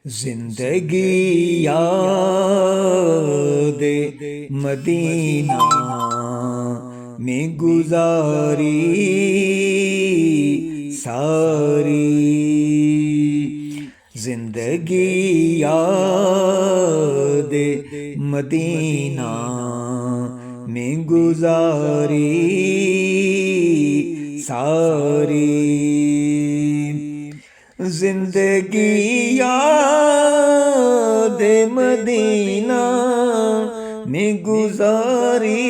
زندگی یاد مدینہ میں گزاری ساری، زندگی یاد مدینہ میں گزاری ساری، زندگی یاد مدینہ میں گزاری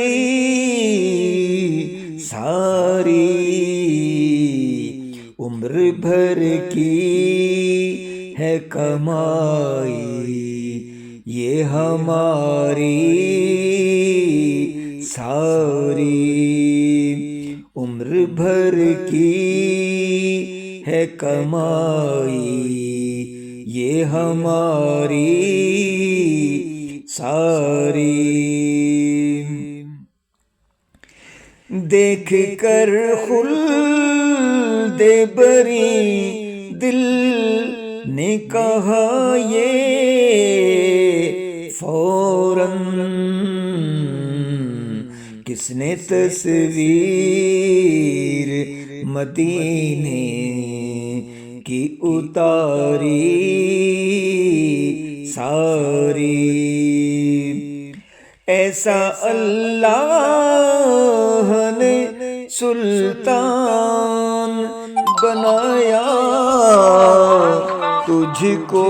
ساری، عمر بھر کی ہے کمائی یہ ہماری ساری، عمر بھر کی ہے کمائی یہ ہماری ساری، دیکھ کر خلد بری دل نے کہا یہ فوراً، کس نے تصویر مدینے کی اتاری ساری، ایسا اللہ نے سلطان بنایا تجھ کو،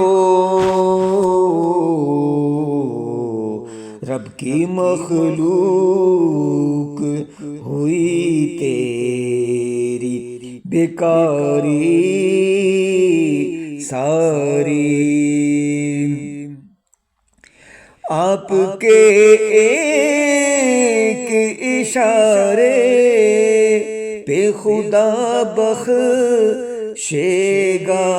رب کی مخلوق ہوئی تیری بیکاری ساری، آپ کے ایک اشارے پہ خدا بخشے گا،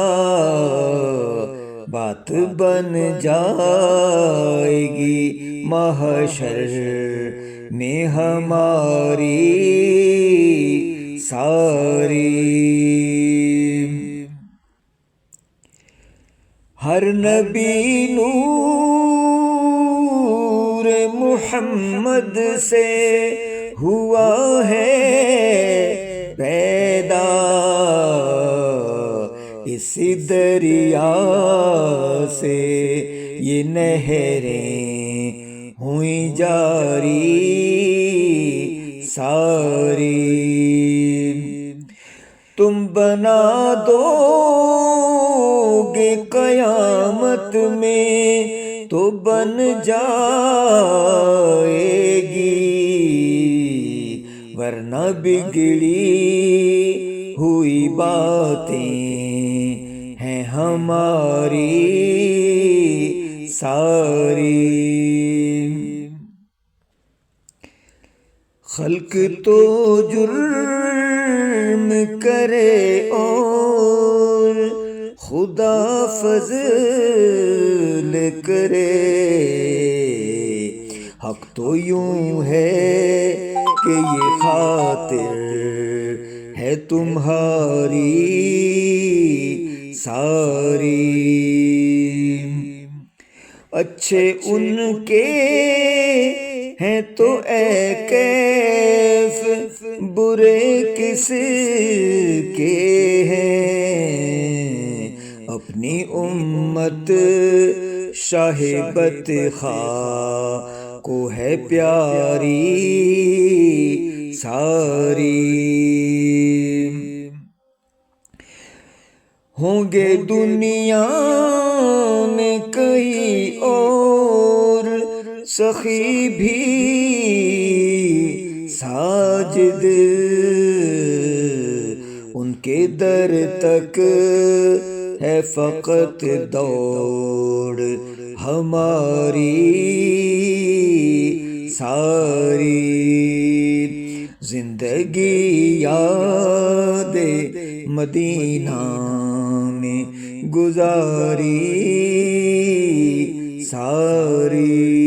بات بن جائے گی محشر میں ہماری ساری، ہر نبی نور محمد سے ہوا ہے پیدا، اس دریا سے یہ نہریں ہوئیں جاری ساری، تم بنا دو گے قیامت میں تو بن جائے گی، ورنہ بگڑی ہوئی باتیں ہیں ہماری ساری، خلق تو جرم کرے اور خدا فضل کرے، حق تو یوں ہے کہ یہ خاطر ہے تمہاری ساری، اچھے ان کے ہیں تو اے کیف برے کس کے ہیں، اپنی امت شاہبت خواہ کو ہے پیاری ساری، ہوں گے دنیا میں کئی اور سخی بھی ساجد، ان کے در تک ہے فقط دوڑ ہماری ساری، زندگی یاد مدینہ میں گزاری ساری۔